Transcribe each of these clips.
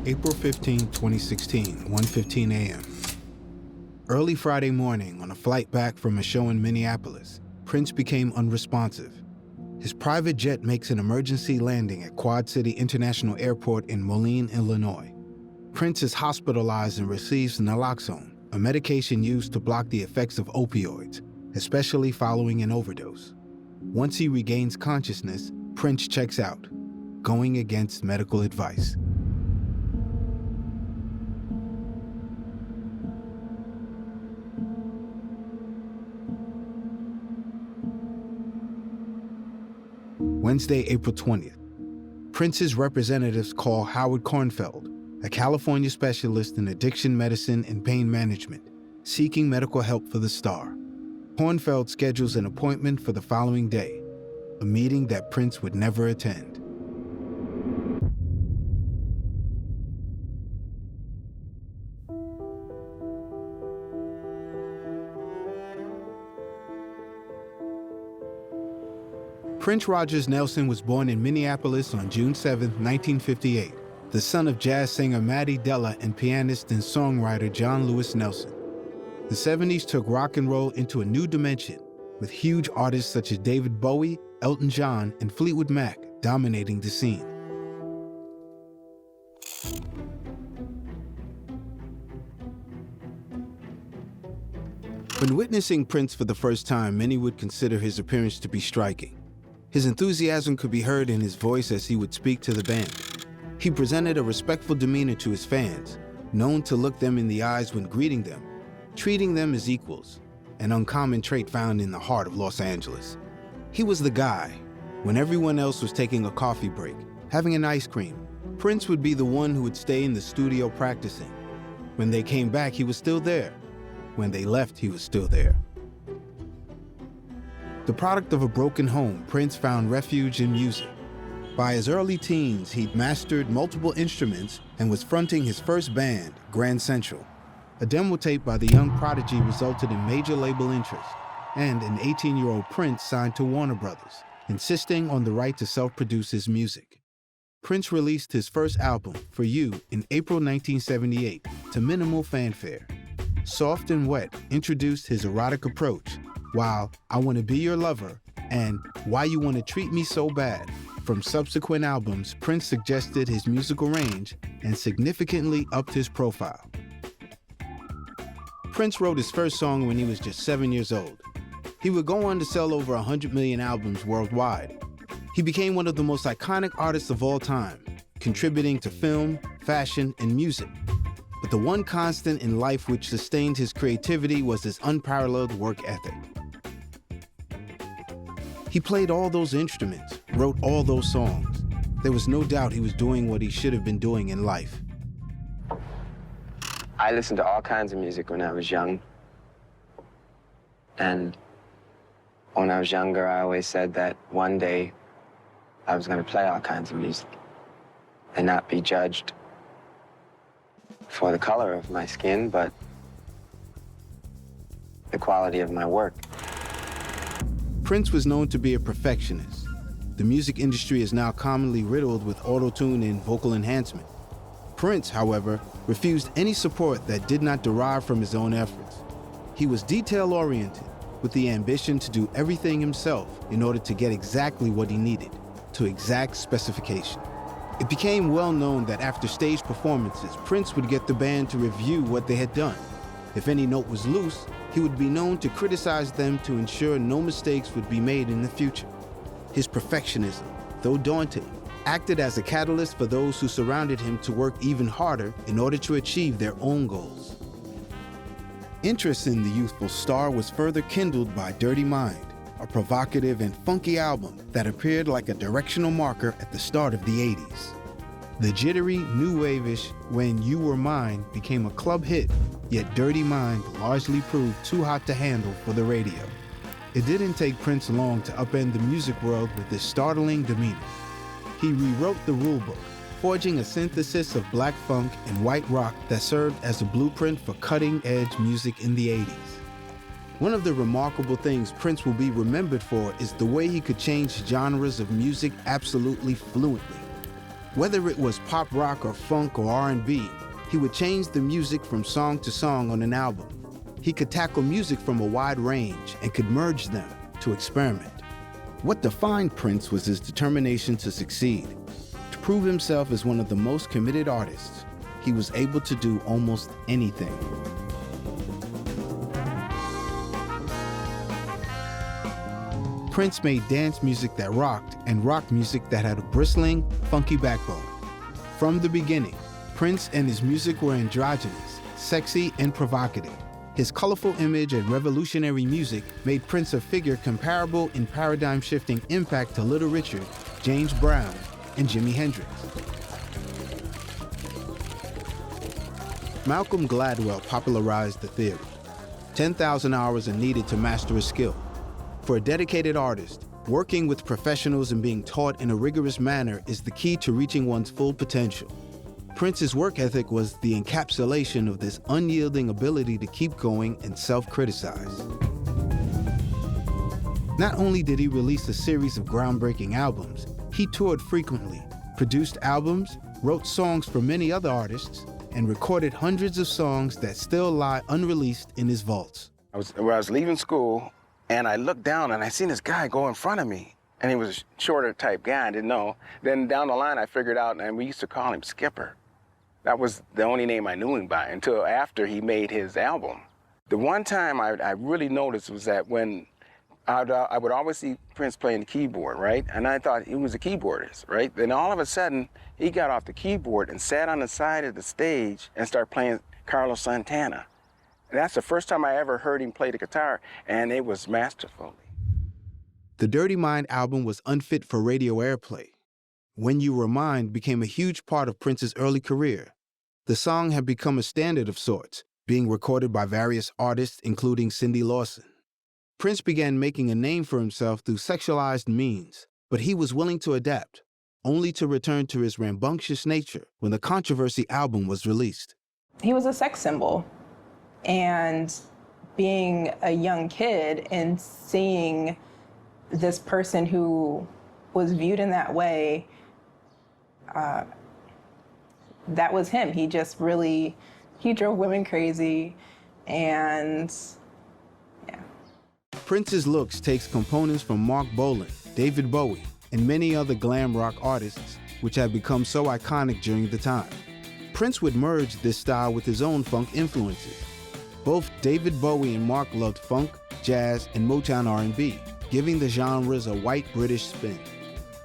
April 15, 2016, 1:15 a.m. Early Friday morning, on a flight back from a show in Minneapolis, Prince became unresponsive. His private jet makes an emergency landing at Quad City International Airport in Moline, Illinois. Prince is hospitalized and receives naloxone, a medication used to block the effects of opioids, especially following an overdose. Once he regains consciousness, Prince checks out, going against medical advice. Wednesday, April 20th. Prince's representatives call Howard Kornfeld, a California specialist in addiction medicine and pain management, seeking medical help for the Starr. Kornfeld schedules an appointment for the following day, a meeting that Prince would never attend. Prince Rogers Nelson was born in Minneapolis on June 7, 1958, the son of jazz singer Matty Della and pianist and songwriter John Lewis Nelson. The 70s took rock and roll into a new dimension, with huge artists such as David Bowie, Elton John, and Fleetwood Mac dominating the scene. When witnessing Prince for the first time, many would consider his appearance to be striking. His enthusiasm could be heard in his voice as he would speak to the band. He presented a respectful demeanor to his fans, known to look them in the eyes when greeting them, treating them as equals, an uncommon trait found in the heart of Los Angeles. He was the guy. When everyone else was taking a coffee break, having an ice cream, Prince would be the one who would stay in the studio practicing. When they came back, he was still there. When they left, he was still there. The product of a broken home, Prince found refuge in music. By his early teens, he'd mastered multiple instruments and was fronting his first band, Grand Central. A demo tape by the young prodigy resulted in major label interest, and an 18-year-old Prince signed to Warner Brothers, insisting on the right to self-produce his music. Prince released his first album, For You, in April 1978, to minimal fanfare. Soft and Wet introduced his erotic approach, while I Want to Be Your Lover and Why You Want to Treat Me So Bad. From subsequent albums, Prince suggested his musical range and significantly upped his profile. Prince wrote his first song when he was just 7 years old. He would go on to sell over 100 million albums worldwide. He became one of the most iconic artists of all time, contributing to film, fashion, and music. But the one constant in life which sustained his creativity was his unparalleled work ethic. He played all those instruments, wrote all those songs. There was no doubt he was doing what he should have been doing in life. I listened to all kinds of music when I was young. And when I was younger, I always said that one day I was going to play all kinds of music and not be judged for the color of my skin, but the quality of my work. Prince was known to be a perfectionist. The music industry is now commonly riddled with auto-tune and vocal enhancement. Prince, however, refused any support that did not derive from his own efforts. He was detail-oriented, with the ambition to do everything himself in order to get exactly what he needed, to exact specification. It became well known that after stage performances, Prince would get the band to review what they had done. If any note was loose, he would be known to criticize them to ensure no mistakes would be made in the future. His perfectionism, though daunting, acted as a catalyst for those who surrounded him to work even harder in order to achieve their own goals. Interest in the youthful Starr was further kindled by Dirty Mind, a provocative and funky album that appeared like a directional marker at the start of the 80s. The jittery, new wave-ish When You Were Mine became a club hit, yet Dirty Mind largely proved too hot to handle for the radio. It didn't take Prince long to upend the music world with his startling demeanor. He rewrote the rulebook, forging a synthesis of black funk and white rock that served as a blueprint for cutting-edge music in the 80s. One of the remarkable things Prince will be remembered for is the way he could change genres of music absolutely fluently. Whether it was pop rock or funk or R&B, he would change the music from song to song on an album. He could tackle music from a wide range and could merge them to experiment. What defined Prince was his determination to succeed. To prove himself as one of the most committed artists, he was able to do almost anything. Prince made dance music that rocked and rock music that had a bristling, funky backbone. From the beginning, Prince and his music were androgynous, sexy, and provocative. His colorful image and revolutionary music made Prince a figure comparable in paradigm-shifting impact to Little Richard, James Brown, and Jimi Hendrix. Malcolm Gladwell popularized the theory. 10,000 hours are needed to master a skill. For a dedicated artist, working with professionals and being taught in a rigorous manner is the key to reaching one's full potential. Prince's work ethic was the encapsulation of this unyielding ability to keep going and self-criticize. Not only did he release a series of groundbreaking albums, he toured frequently, produced albums, wrote songs for many other artists, and recorded hundreds of songs that still lie unreleased in his vaults. I was leaving school, and I looked down and I seen this guy go in front of me. And he was a shorter type guy, I didn't know. Then down the line I figured out, and we used to call him Skipper. That was the only name I knew him by until after he made his album. The one time I really noticed was that when I would always see Prince playing the keyboard, right? And I thought he was a keyboardist, right? Then all of a sudden, he got off the keyboard and sat on the side of the stage and started playing Carlos Santana. And that's the first time I ever heard him play the guitar, and it was masterful. The Dirty Mind album was unfit for radio airplay. When You Were Mine became a huge part of Prince's early career. The song had become a standard of sorts, being recorded by various artists, including Cindy Lawson. Prince began making a name for himself through sexualized means, but he was willing to adapt, only to return to his rambunctious nature when the Controversy album was released. He was a sex symbol, and being a young kid and seeing this person who was viewed in that way, that was him. He just really, he drove women crazy, and yeah. Prince's looks takes components from Mark Bolan, David Bowie, and many other glam rock artists, which had become so iconic during the time. Prince would merge this style with his own funk influences. Both David Bowie and Mark loved funk, jazz, and Motown R&B, giving the genres a white British spin.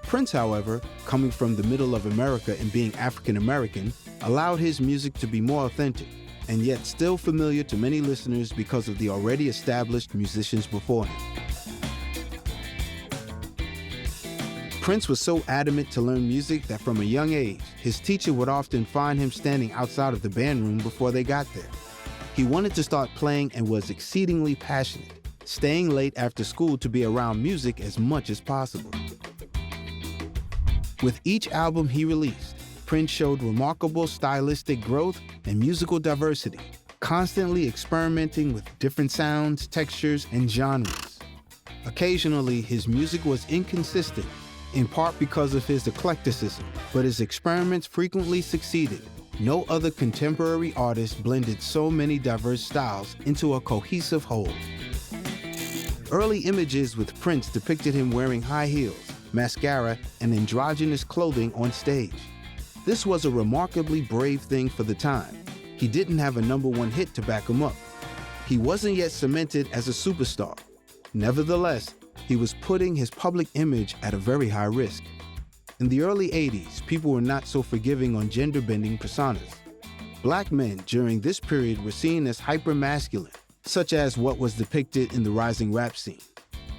Prince, however, coming from the middle of America and being African American, allowed his music to be more authentic, and yet still familiar to many listeners because of the already established musicians before him. Prince was so adamant to learn music that from a young age, his teacher would often find him standing outside of the band room before they got there. He wanted to start playing and was exceedingly passionate, staying late after school to be around music as much as possible. With each album he released, Prince showed remarkable stylistic growth and musical diversity, constantly experimenting with different sounds, textures, and genres. Occasionally, his music was inconsistent, in part because of his eclecticism, but his experiments frequently succeeded. No other contemporary artist blended so many diverse styles into a cohesive whole. Early images with Prince depicted him wearing high heels, mascara, and androgynous clothing on stage. This was a remarkably brave thing for the time. He didn't have a #1 hit to back him up. He wasn't yet cemented as a superstar. Nevertheless, he was putting his public image at a very high risk. In the early 80s, people were not so forgiving on gender-bending personas. Black men during this period were seen as hyper-masculine, such as what was depicted in the rising rap scene.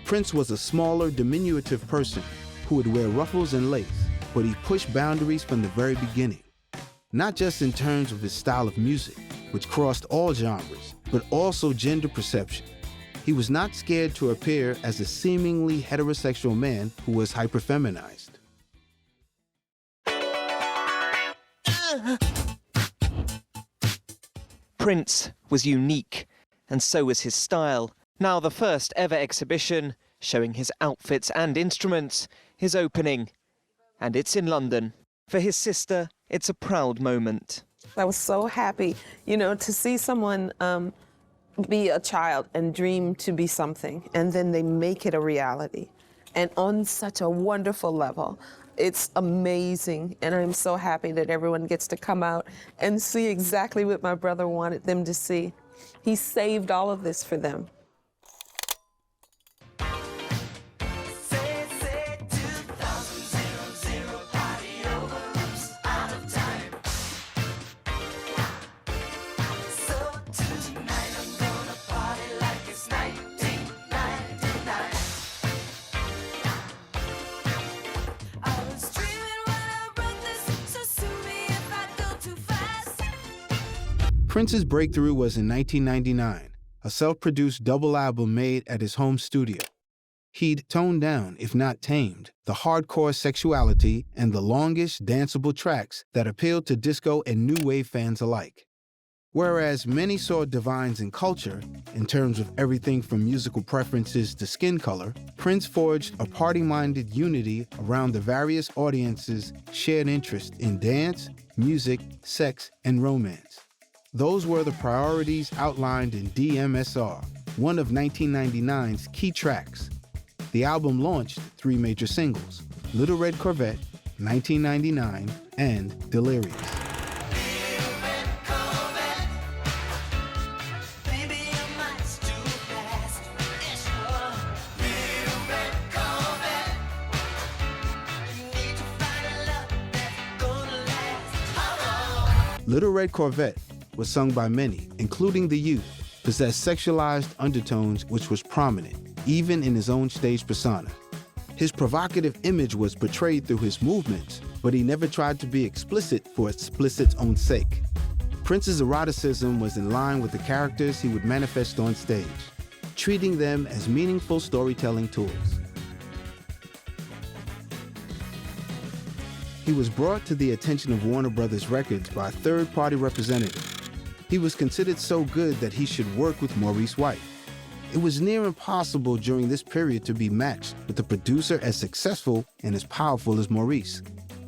Prince was a smaller, diminutive person who would wear ruffles and lace, but he pushed boundaries from the very beginning. Not just in terms of his style of music, which crossed all genres, but also gender perception. He was not scared to appear as a seemingly heterosexual man who was hyperfeminized. Prince was unique, and so was his style. Now the first ever exhibition showing his outfits and instruments is opening, and it's in London. For his sister, it's a proud moment. I was so happy, you know, to see someone be a child and dream to be something, and then they make it a reality, and on such a wonderful level. It's amazing, and I'm so happy that everyone gets to come out and see exactly what my brother wanted them to see. He saved all of this for them. Prince's breakthrough was in 1999, a self-produced double album made at his home studio. He'd toned down, if not tamed, the hardcore sexuality and the longish, danceable tracks that appealed to disco and new wave fans alike. Whereas many saw divines in culture, in terms of everything from musical preferences to skin color, Prince forged a party-minded unity around the various audiences' shared interest in dance, music, sex, and romance. Those were the priorities outlined in DMSR, one of 1999's key tracks. The album launched 3 major singles: Little Red Corvette, 1999, and Delirious. Little Red Corvette was sung by many, including the youth, possessed sexualized undertones which was prominent, even in his own stage persona. His provocative image was portrayed through his movements, but he never tried to be explicit for explicit's own sake. Prince's eroticism was in line with the characters he would manifest on stage, treating them as meaningful storytelling tools. He was brought to the attention of Warner Brothers Records by a third-party representative. He was considered so good that he should work with Maurice White. It was near impossible during this period to be matched with a producer as successful and as powerful as Maurice.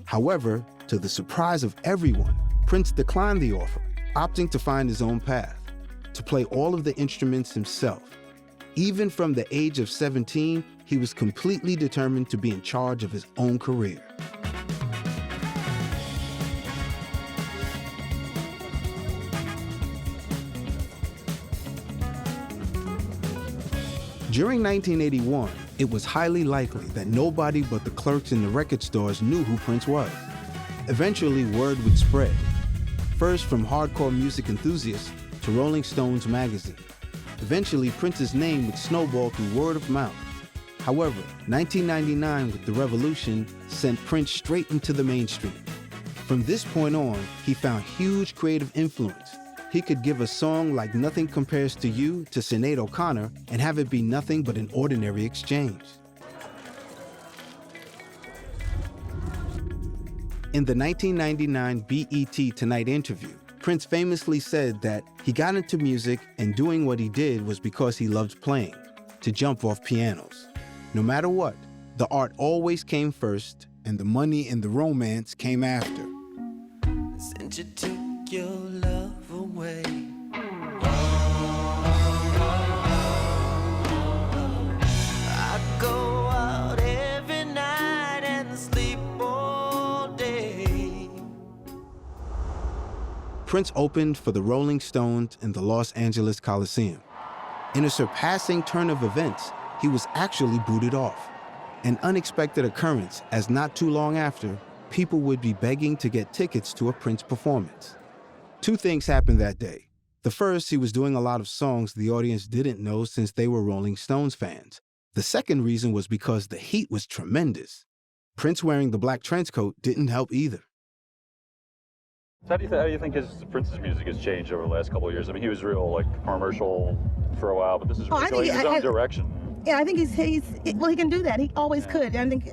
However, to the surprise of everyone, Prince declined the offer, opting to find his own path, to play all of the instruments himself. Even from the age of 17, he was completely determined to be in charge of his own career. During 1981, it was highly likely that nobody but the clerks in the record stores knew who Prince was. Eventually, word would spread, first from hardcore music enthusiasts to Rolling Stones magazine. Eventually, Prince's name would snowball through word of mouth. However, 1999 with the revolution sent Prince straight into the mainstream. From this point on, he found huge creative influence. He could give a song like Nothing Compares to You to Sinead O'Connor and have it be nothing but an ordinary exchange. In the 1999 BET Tonight interview, Prince famously said that he got into music and doing what he did was because he loved playing, to jump off pianos. No matter what, the art always came first and the money and the romance came after. Since you took your love away, I go out every night and sleep all day. Prince opened for the Rolling Stones in the Los Angeles Coliseum. In a surpassing turn of events, he was actually booted off. An unexpected occurrence, as not too long after, people would be begging to get tickets to a Prince performance. 2 things happened that day. The first, he was doing a lot of songs the audience didn't know since they were Rolling Stones fans. The second reason was because the heat was tremendous. Prince wearing the black trench coat didn't help either. How do you think Prince's music has changed over the last couple of years? I mean, he was real commercial for a while, but this is really his own direction. Yeah, I think he can do that. He always could. I think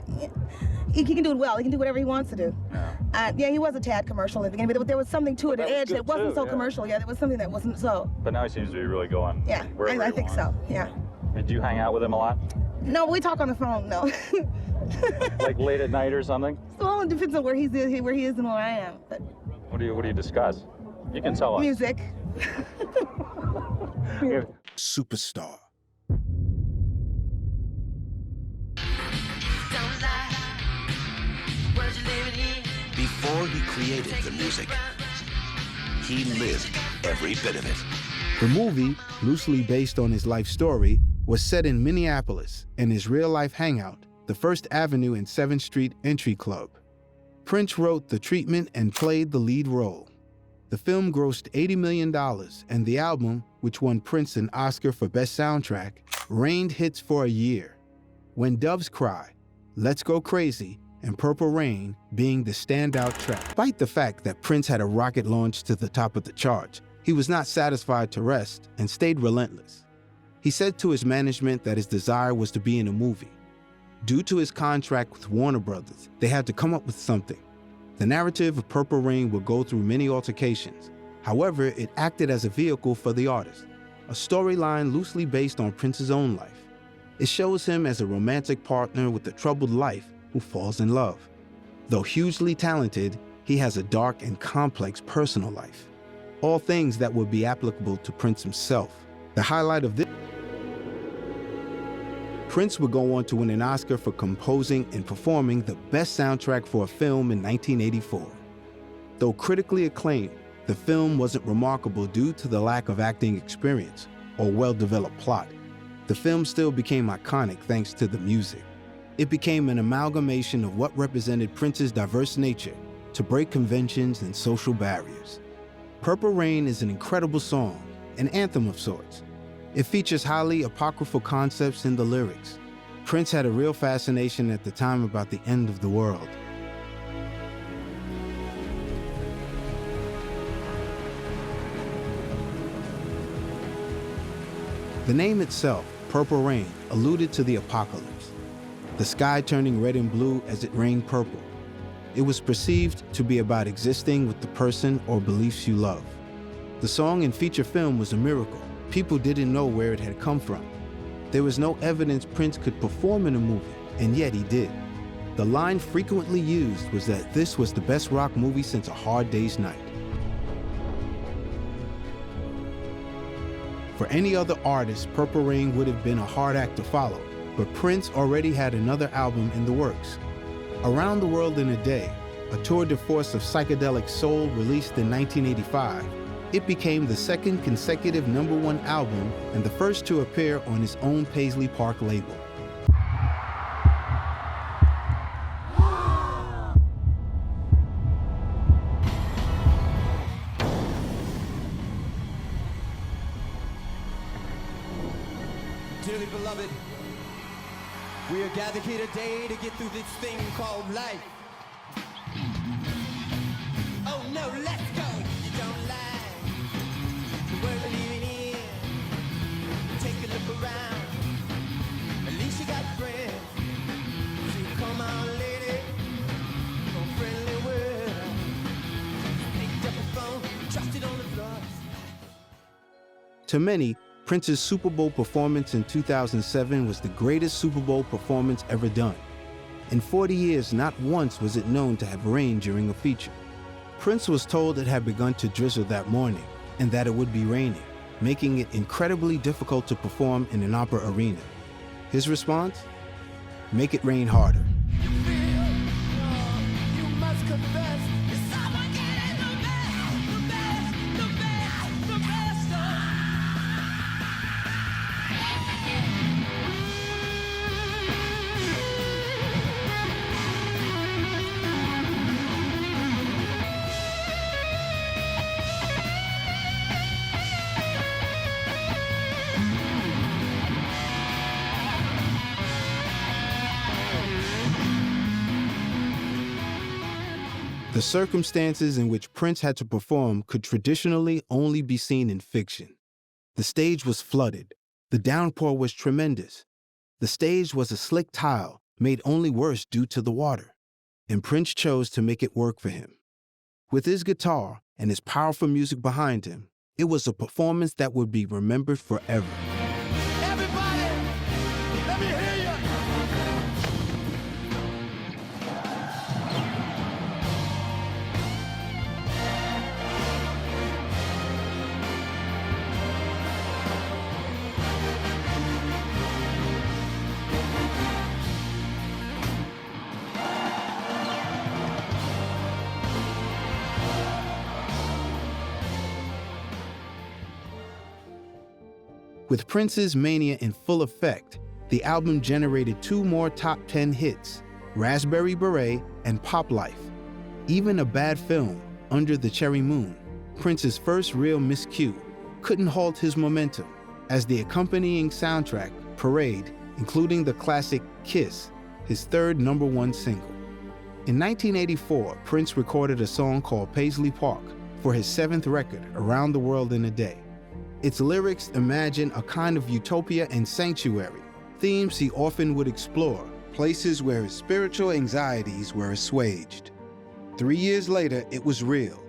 he can do it well. He can do whatever he wants to do. Yeah, he was a tad commercial at the beginning, but there was something to it, an edge that wasn't so commercial. Yeah, there was something that wasn't so. But now he seems to be really going. Yeah, wherever I think so. Yeah. Do you hang out with him a lot? No, we talk on the phone, no. Like late at night or something? Well, it depends on where he is and where I am. But What do you discuss? You can tell us. music. Superstar. Before he created the music, he lived every bit of it. The movie, loosely based on his life story, was set in Minneapolis and his real-life hangout, the First Avenue and 7th Street Entry Club. Prince wrote The Treatment and played the lead role. The film grossed $80 million, and the album, which won Prince an Oscar for Best Soundtrack, rained hits for a year. When Doves Cry, Let's Go Crazy, and Purple Rain being the standout track. Despite the fact that Prince had a rocket launch to the top of the charts, he was not satisfied to rest and stayed relentless. He said to his management that his desire was to be in a movie. Due to his contract with Warner Brothers, they had to come up with something. The narrative of Purple Rain would go through many altercations. However, it acted as a vehicle for the artist, a storyline loosely based on Prince's own life. It shows him as a romantic partner with a troubled life who falls in love. Though hugely talented, he has a dark and complex personal life. All things that would be applicable to Prince himself. The highlight of this, Prince would go on to win an Oscar for composing and performing the best soundtrack for a film in 1984. Though critically acclaimed, the film wasn't remarkable due to the lack of acting experience or well-developed plot. The film still became iconic thanks to the music. It became an amalgamation of what represented Prince's diverse nature to break conventions and social barriers. Purple Rain is an incredible song, an anthem of sorts. It features highly apocryphal concepts in the lyrics. Prince had a real fascination at the time about the end of the world. The name itself, Purple Rain, alluded to the apocalypse. The sky turning red and blue as it rained purple. It was perceived to be about existing with the person or beliefs you love. The song and feature film was a miracle. People didn't know where it had come from. There was no evidence Prince could perform in a movie, and yet he did. The line frequently used was that this was the best rock movie since A Hard Day's Night. For any other artist, Purple Rain would have been a hard act to follow, but Prince already had another album in the works. Around the World in a Day, a tour de force of psychedelic soul released in 1985, it became the second consecutive #1 album and the first to appear on his own Paisley Park label. Dearly beloved, we are gathered here today to get through this thing called life. Oh no, let's go. You don't lie. The world we're living in. Take a look around. At least you got friends. So come on, lady. No friendly word. Picked up the phone, dropped it on the floor. To many, Prince's Super Bowl performance in 2007 was the greatest Super Bowl performance ever done. In 40 years, not once was it known to have rained during a feature. Prince was told it had begun to drizzle that morning and that it would be raining, making it incredibly difficult to perform in an opera arena. His response? Make it rain harder. You must confess. Someone getting the best. The circumstances in which Prince had to perform could traditionally only be seen in fiction. The stage was flooded. The downpour was tremendous. The stage was a slick tile, made only worse due to the water. And Prince chose to make it work for him. With his guitar and his powerful music behind him, it was a performance that would be remembered forever. Everybody, let me hear you. With Prince's mania in full effect, the album generated 2 more top 10 hits, Raspberry Beret and Pop Life. Even a bad film, Under the Cherry Moon, Prince's first real miscue, couldn't halt his momentum, as the accompanying soundtrack, Parade, including the classic Kiss, his third #1 single. In 1984, Prince recorded a song called Paisley Park for his 7th record, Around the World in a Day. Its lyrics imagine a kind of utopia and sanctuary, themes he often would explore, places where his spiritual anxieties were assuaged. 3 years later, it was real.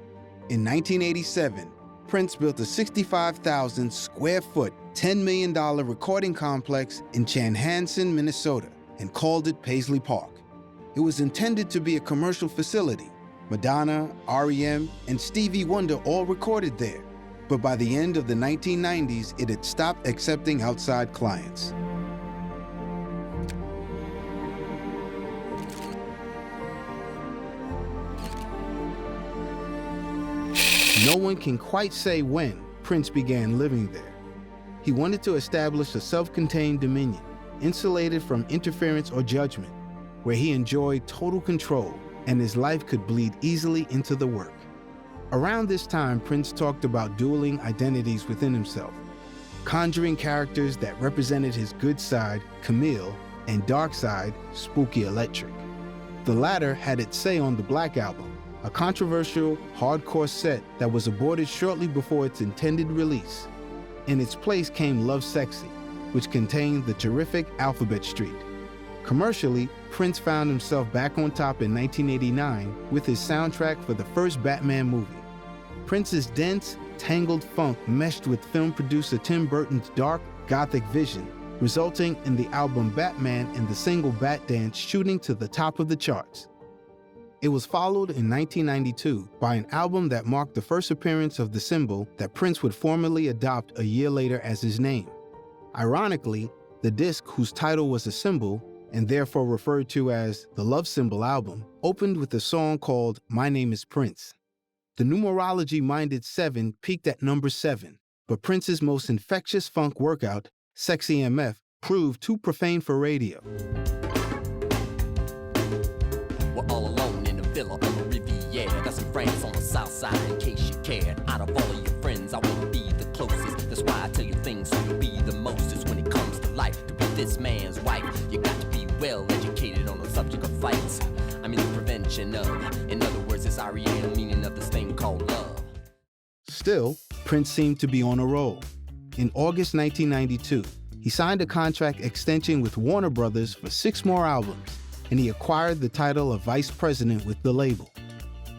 In 1987, Prince built a 65,000 square foot, $10 million recording complex in Chanhassen, Minnesota, and called it Paisley Park. It was intended to be a commercial facility. Madonna, R.E.M., and Stevie Wonder all recorded there. But by the end of the 1990s, it had stopped accepting outside clients. No one can quite say when Prince began living there. He wanted to establish a self-contained dominion, insulated from interference or judgment, where he enjoyed total control and his life could bleed easily into the work. Around this time, Prince talked about dueling identities within himself, conjuring characters that represented his good side, Camille, and dark side, Spooky Electric. The latter had its say on the Black Album, a controversial, hardcore set that was aborted shortly before its intended release. In its place came Love Sexy, which contained the terrific Alphabet Street. Commercially, Prince found himself back on top in 1989 with his soundtrack for the first Batman movie. Prince's dense, tangled funk meshed with film producer Tim Burton's dark, gothic vision, resulting in the album Batman and the single Bat Dance shooting to the top of the charts. It was followed in 1992 by an album that marked the first appearance of the symbol that Prince would formally adopt a year later as his name. Ironically, the disc, whose title was a symbol, and therefore referred to as the Love Symbol album, opened with a song called My Name is Prince. The numerology-minded 7 peaked at number 7, but Prince's most infectious funk workout, Sexy MF, proved too profane for radio. We're all alone in a villa on the Riviera. Got some friends on the south side in case you care. Out of all of your friends, I want to be the closest. That's why I tell you things so you'll be the mostest when it comes to life. To be this man's wife, you got to be well educated on the subject of fights. I mean the prevention of, in other words, it's REL meaning of this thing called love. Still, Prince seemed to be on a roll. In August 1992, he signed a contract extension with Warner Brothers for 6 more albums, and he acquired the title of vice president with the label.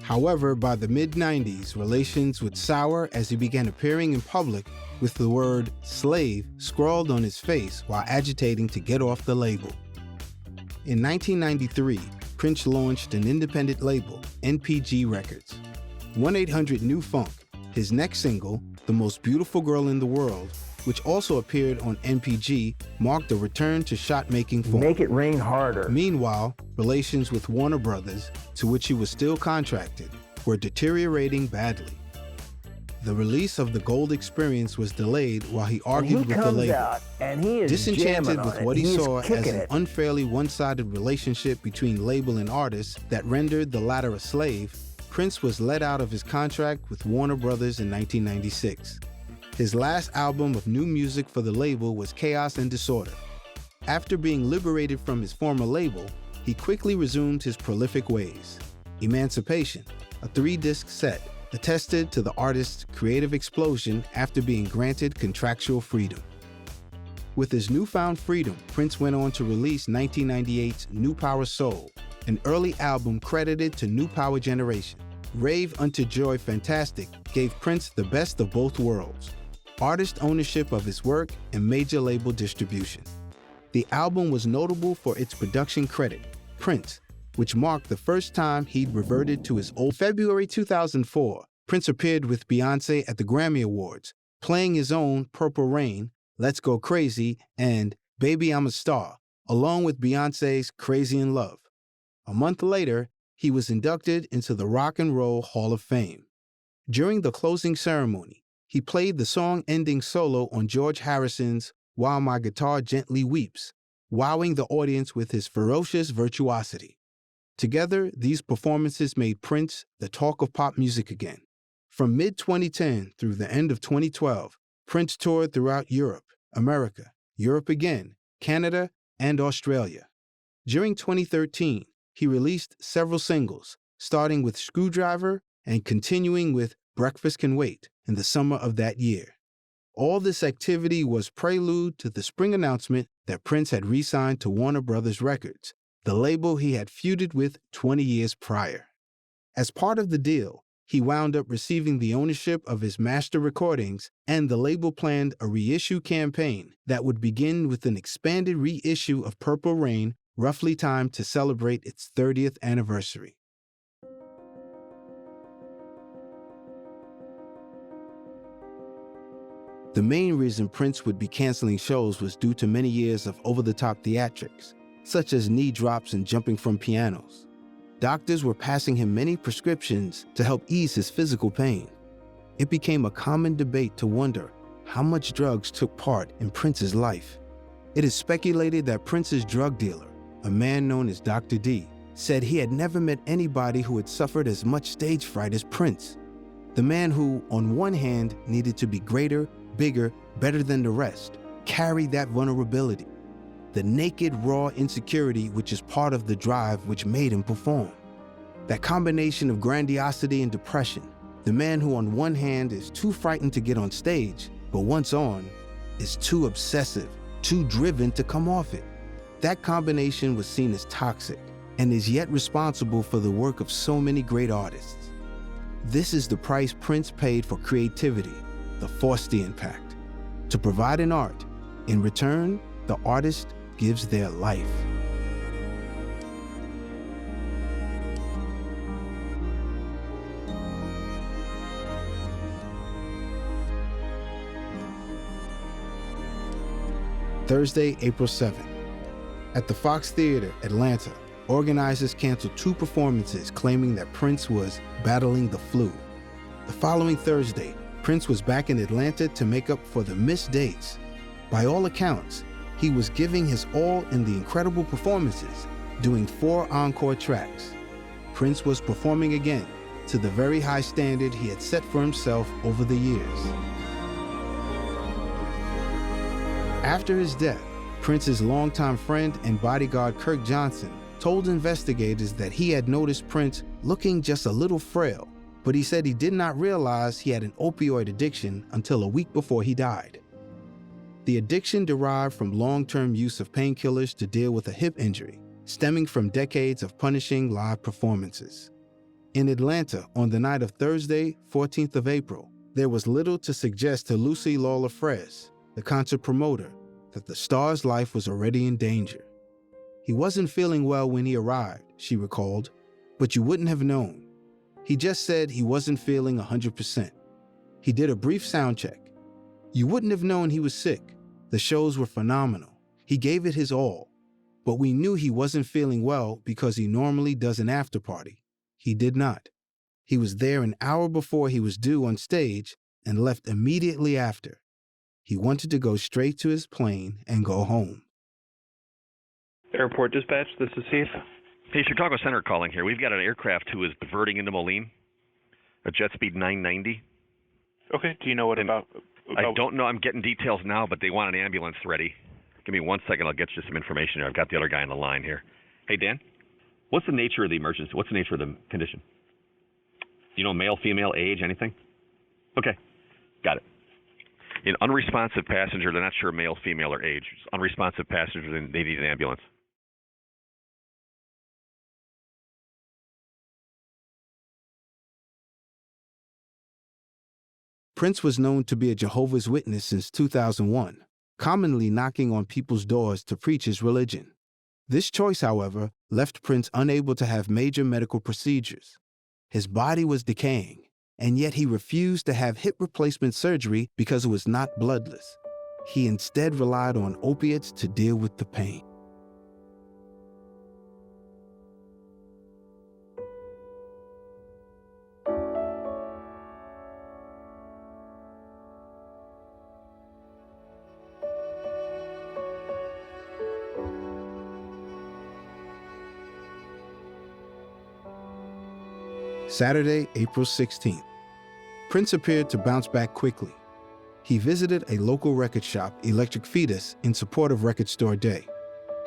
However, by the mid-90s, relations would sour as he began appearing in public with the word slave scrawled on his face while agitating to get off the label. In 1993, Prince launched an independent label, NPG Records. 1-800-New Funk, his next single, The Most Beautiful Girl in the World, which also appeared on NPG, marked a return to shot-making form. Make it rain harder. Meanwhile, relations with Warner Brothers, to which he was still contracted, were deteriorating badly. The release of the Gold Experience was delayed while he argued with the label. And he is disenchanted with what he saw as an it. unfairly one-sided relationship between label and artist that rendered the latter a slave, Prince was let out of his contract with Warner Brothers in 1996. His last album of new music for the label was Chaos and Disorder. After being liberated from his former label, he quickly resumed his prolific ways. Emancipation, a 3-disc set, attested to the artist's creative explosion after being granted contractual freedom. With his newfound freedom, Prince went on to release 1998's New Power Soul, an early album credited to New Power Generation. Rave Unto Joy Fantastic gave Prince the best of both worlds: artist ownership of his work and major label distribution. The album was notable for its production credit, Prince, which marked the first time he'd reverted to his old. February 2004, Prince appeared with Beyoncé at the Grammy Awards, playing his own Purple Rain, Let's Go Crazy, and Baby I'm a Star, along with Beyoncé's Crazy in Love. A month later, he was inducted into the Rock and Roll Hall of Fame. During the closing ceremony, he played the song-ending solo on George Harrison's While My Guitar Gently Weeps, wowing the audience with his ferocious virtuosity. Together, these performances made Prince the talk of pop music again. From mid-2010 through the end of 2012, Prince toured throughout Europe, America, Europe again, Canada, and Australia. During 2013, he released several singles, starting with Screwdriver and continuing with Breakfast Can Wait in the summer of that year. All this activity was prelude to the spring announcement that Prince had re-signed to Warner Brothers Records, the label he had feuded with 20 years prior. As part of the deal, he wound up receiving the ownership of his master recordings, and the label planned a reissue campaign that would begin with an expanded reissue of Purple Rain, roughly timed to celebrate its 30th anniversary. The main reason Prince would be canceling shows was due to many years of over-the-top theatrics, such as knee drops and jumping from pianos. Doctors were passing him many prescriptions to help ease his physical pain. It became a common debate to wonder how much drugs took part in Prince's life. It is speculated that Prince's drug dealer, a man known as Dr. D, said he had never met anybody who had suffered as much stage fright as Prince. The man who, on one hand, needed to be greater, bigger, better than the rest, carried that vulnerability. The naked, raw insecurity which is part of the drive which made him perform. That combination of grandiosity and depression, the man who on one hand is too frightened to get on stage, but once on, is too obsessive, too driven to come off it. That combination was seen as toxic and is yet responsible for the work of so many great artists. This is the price Prince paid for creativity, the Faustian Pact. To provide an art, in return, the artist gives their life. Thursday, April 7th. At the Fox Theater, Atlanta, organizers canceled 2 performances claiming that Prince was battling the flu. The following Thursday, Prince was back in Atlanta to make up for the missed dates. By all accounts, he was giving his all in the incredible performances, doing 4 encore tracks. Prince was performing again to the very high standard he had set for himself over the years. After his death, Prince's longtime friend and bodyguard Kirk Johnson told investigators that he had noticed Prince looking just a little frail, but he said he did not realize he had an opioid addiction until a week before he died. The addiction derived from long-term use of painkillers to deal with a hip injury, stemming from decades of punishing live performances. In Atlanta, on the night of Thursday, 14th of April, there was little to suggest to Lucy Lawler-Frez, the concert promoter, that the star's life was already in danger. He wasn't feeling well when he arrived, she recalled, but you wouldn't have known. He just said he wasn't feeling 100%. He did a brief sound check. You wouldn't have known he was sick. The shows were phenomenal. He gave it his all. But we knew he wasn't feeling well because he normally does an after party. He did not. He was there an hour before he was due on stage and left immediately after. He wanted to go straight to his plane and go home. Airport dispatch, this is Heath. Hey, Chicago Center calling here. We've got an aircraft who is diverting into Moline, a jet speed 990. Okay, do you know what about? I don't know. I'm getting details now, but they want an ambulance ready. Give me 1 second. I'll get you some information here. I've got the other guy on the line here. Hey, Dan, what's the nature of the emergency? What's the nature of the condition? Do you know male, female, age, anything? Okay, got it. An unresponsive passenger, they're not sure male, female, or age. Unresponsive passenger, then they need an ambulance. Prince was known to be a Jehovah's Witness since 2001, commonly knocking on people's doors to preach his religion. This choice, however, left Prince unable to have major medical procedures. His body was decaying, and yet he refused to have hip replacement surgery because it was not bloodless. He instead relied on opiates to deal with the pain. Saturday, April 16th. Prince appeared to bounce back quickly. He visited a local record shop, Electric Fetus, in support of Record Store Day.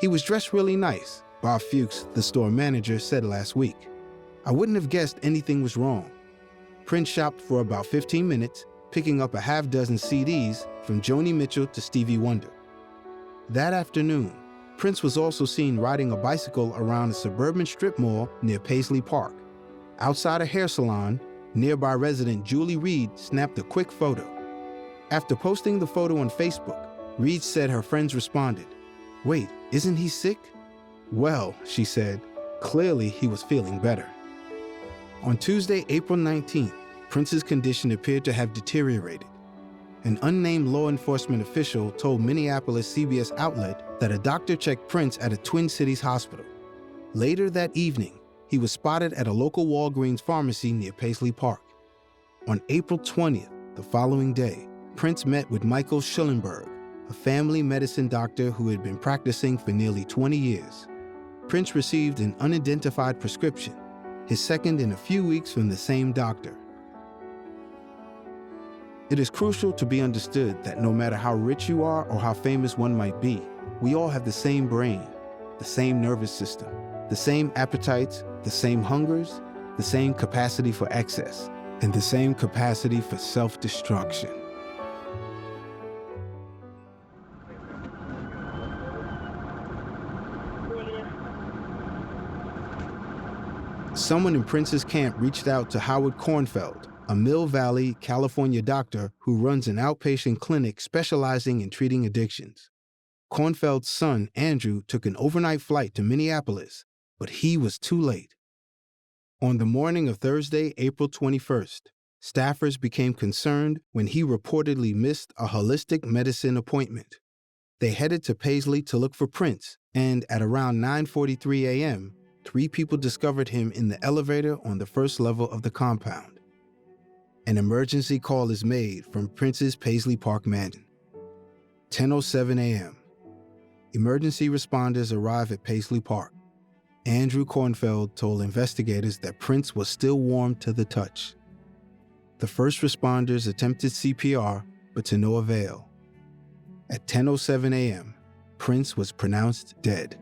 He was dressed really nice, Bob Fuchs, the store manager, said last week. I wouldn't have guessed anything was wrong. Prince shopped for about 15 minutes, picking up a half dozen CDs from Joni Mitchell to Stevie Wonder. That afternoon, Prince was also seen riding a bicycle around a suburban strip mall near Paisley Park. Outside a hair salon, nearby resident Julie Reed snapped a quick photo. After posting the photo on Facebook, Reed said her friends responded, "Wait, isn't he sick?" "Well," she said, "clearly he was feeling better." On Tuesday, April 19th, Prince's condition appeared to have deteriorated. An unnamed law enforcement official told Minneapolis CBS outlet that a doctor checked Prince at a Twin Cities hospital. Later that evening, he was spotted at a local Walgreens pharmacy near Paisley Park. On April 20th, the following day, Prince met with Michael Schillenberg, a family medicine doctor who had been practicing for nearly 20 years. Prince received an unidentified prescription, his second in a few weeks from the same doctor. It is crucial to be understood that no matter how rich you are or how famous one might be, we all have the same brain, the same nervous system, the same appetites, the same hungers, the same capacity for excess, and the same capacity for self-destruction. Someone in Prince's camp reached out to Howard Kornfeld, a Mill Valley, California doctor who runs an outpatient clinic specializing in treating addictions. Kornfeld's son, Andrew, took an overnight flight to Minneapolis, but he was too late. On the morning of Thursday, April 21st, staffers became concerned when he reportedly missed a holistic medicine appointment. They headed to Paisley to look for Prince, and at around 9:43 a.m., 3 people discovered him in the elevator on the first level of the compound. An emergency call is made from Prince's Paisley Park mansion. 10:07 a.m. Emergency responders arrive at Paisley Park. Andrew Kornfeld told investigators that Prince was still warm to the touch. The first responders attempted CPR, but to no avail. At 10:07 a.m., Prince was pronounced dead.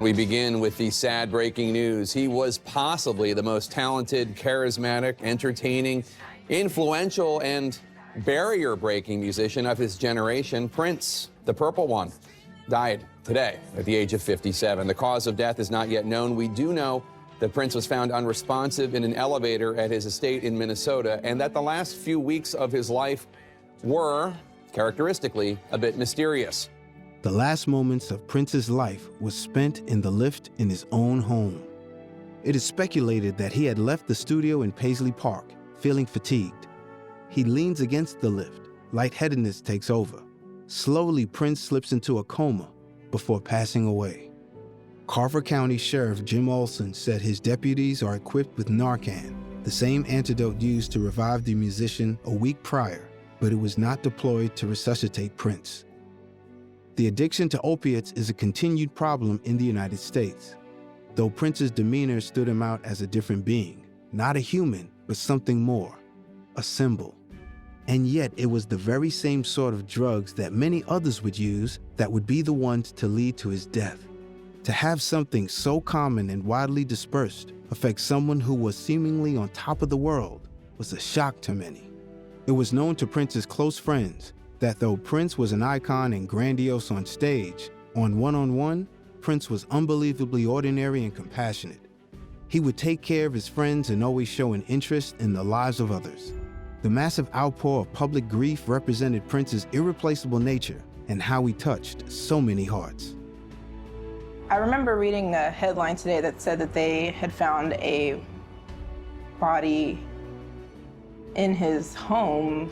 We begin with the sad breaking news. He was possibly the most talented, charismatic, entertaining, influential, and barrier-breaking musician of his generation. Prince, the Purple One, died today at the age of 57. The cause of death is not yet known. We do know that Prince was found unresponsive in an elevator at his estate in Minnesota, and that the last few weeks of his life were, characteristically, a bit mysterious. The last moments of Prince's life was spent in the lift in his own home. It is speculated that he had left the studio in Paisley Park, feeling fatigued. He leans against the lift. Lightheadedness takes over. Slowly, Prince slips into a coma before passing away. Carver County Sheriff Jim Olson said his deputies are equipped with Narcan, the same antidote used to revive the musician a week prior, but it was not deployed to resuscitate Prince. The addiction to opiates is a continued problem in the United States, though Prince's demeanor stood him out as a different being, not a human, but something more, a symbol. And yet it was the very same sort of drugs that many others would use that would be the ones to lead to his death. To have something so common and widely dispersed affect someone who was seemingly on top of the world was a shock to many. It was known to Prince's close friends that though Prince was an icon and grandiose on stage, on one-on-one, Prince was unbelievably ordinary and compassionate. He would take care of his friends and always show an interest in the lives of others. The massive outpour of public grief represented Prince's irreplaceable nature and how he touched so many hearts. I remember reading a headline today that said that they had found a body in his home,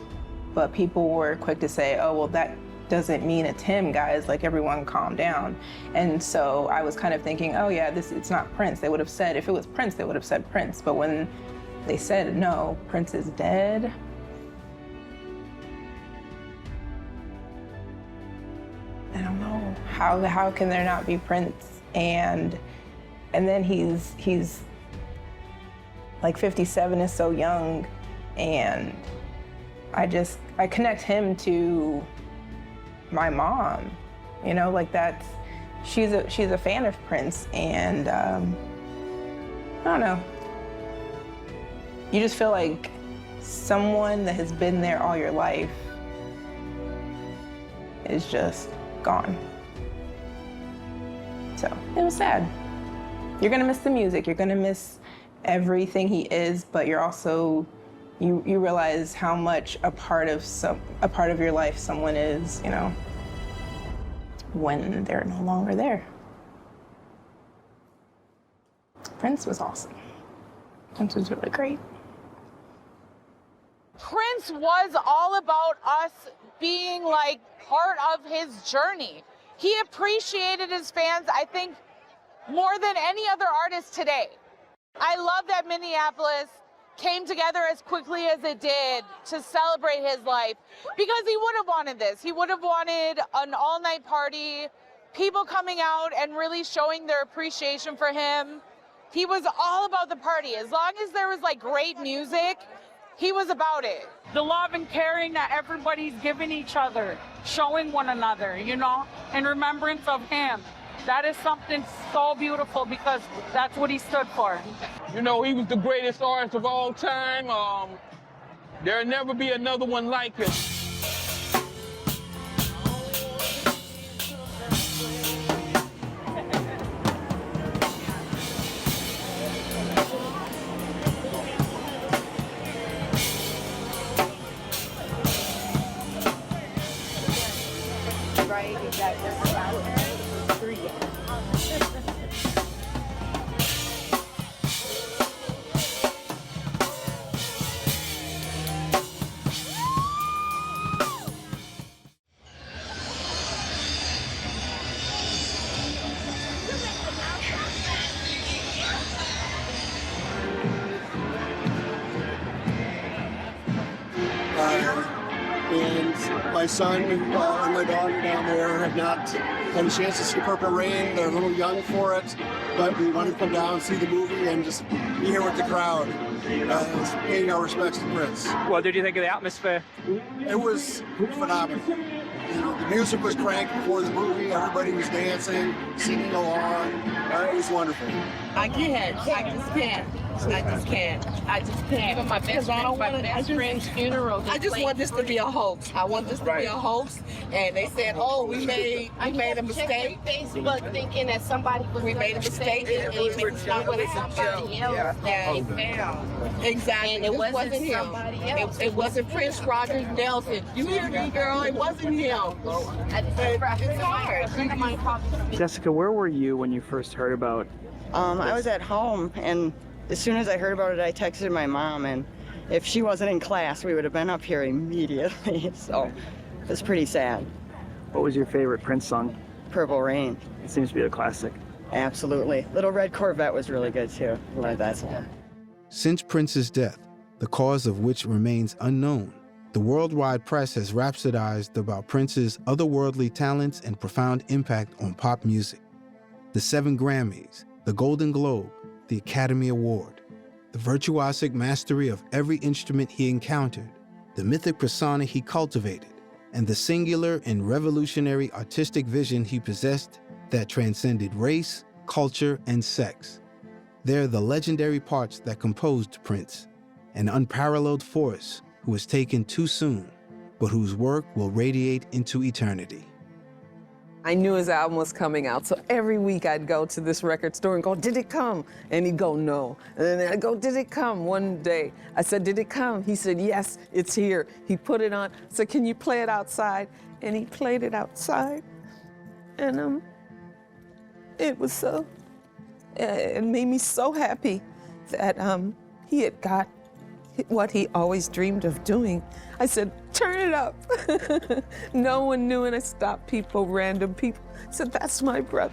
but people were quick to say, oh, well, that doesn't mean it's him, guys, like everyone calm down. And so I was kind of thinking, oh yeah, it's not Prince. They would have said, if it was Prince, they would have said Prince. But when they said, no, Prince is dead, I don't know, how can there not be Prince? And then he's Like 57 is so young, and I connect him to my mom, you know, like she's a fan of Prince, and I don't know. You just feel like someone that has been there all your life is just gone. So it was sad. You're gonna miss the music, you're gonna miss everything he is, but you're also, you realize how much a part of your life someone is, you know, when they're no longer there. Prince was awesome. Prince was really great. Prince was all about us being like part of his journey. He appreciated his fans, I think, more than any other artist today. I love that Minneapolis came together as quickly as it did to celebrate his life, because he would have wanted this. He would have wanted an all-night party, people coming out and really showing their appreciation for him. He was all about the party. As long as there was like great music, he was about it. The love and caring that everybody's giving each other, showing one another, you know, in remembrance of him. That is something so beautiful, because that's what he stood for. You know, he was the greatest artist of all time. There'll never be another one like him. Right, exactly. And my son and my daughter down there have not had a chance to see Purple Rain. They're a little young for it, but we want to come down and see the movie and just be here with the crowd, paying our respects to Prince. What did you think of the atmosphere? It was phenomenal. You know, the music was cranked before the movie. Everybody was dancing, singing along. It was wonderful. I can't. I just can't. Even my best friend's funeral. I just want this to be a hoax. I want this to be a hoax. And they said, "Oh, we made a mistake." Facebook thinking that somebody was we made a mistake. It's not what somebody else that he found. Exactly. And it wasn't somebody else. It wasn't Prince Rogers Nelson. You hear me, girl? It wasn't him. It's hard. Jessica, where were you when you first heard about? I was at home, and as soon as I heard about it, I texted my mom, and if she wasn't in class, we would have been up here immediately. So it was pretty sad. What was your favorite Prince song? Purple Rain. It seems to be a classic. Absolutely. Little Red Corvette was really good too. Love that song. Since Prince's death, the cause of which remains unknown, the worldwide press has rhapsodized about Prince's otherworldly talents and profound impact on pop music. The 7 Grammys, the Golden Globe, the Academy Award, the virtuosic mastery of every instrument he encountered, the mythic persona he cultivated, and the singular and revolutionary artistic vision he possessed that transcended race, culture, and sex. They're the legendary parts that composed Prince, an unparalleled force who was taken too soon, but whose work will radiate into eternity. I knew his album was coming out, so every week I'd go to this record store and go, "Did it come?" And he'd go, "No." And then I'd go, "Did it come?" One day I said, "Did it come?" He said, "Yes, it's here." He put it on. I said, "Can you play it outside?" And he played it outside. And it was so, it made me so happy that he had got what he always dreamed of doing. I said, "Turn it up." No one knew, and I stopped people, random people. I said, "That's my brother."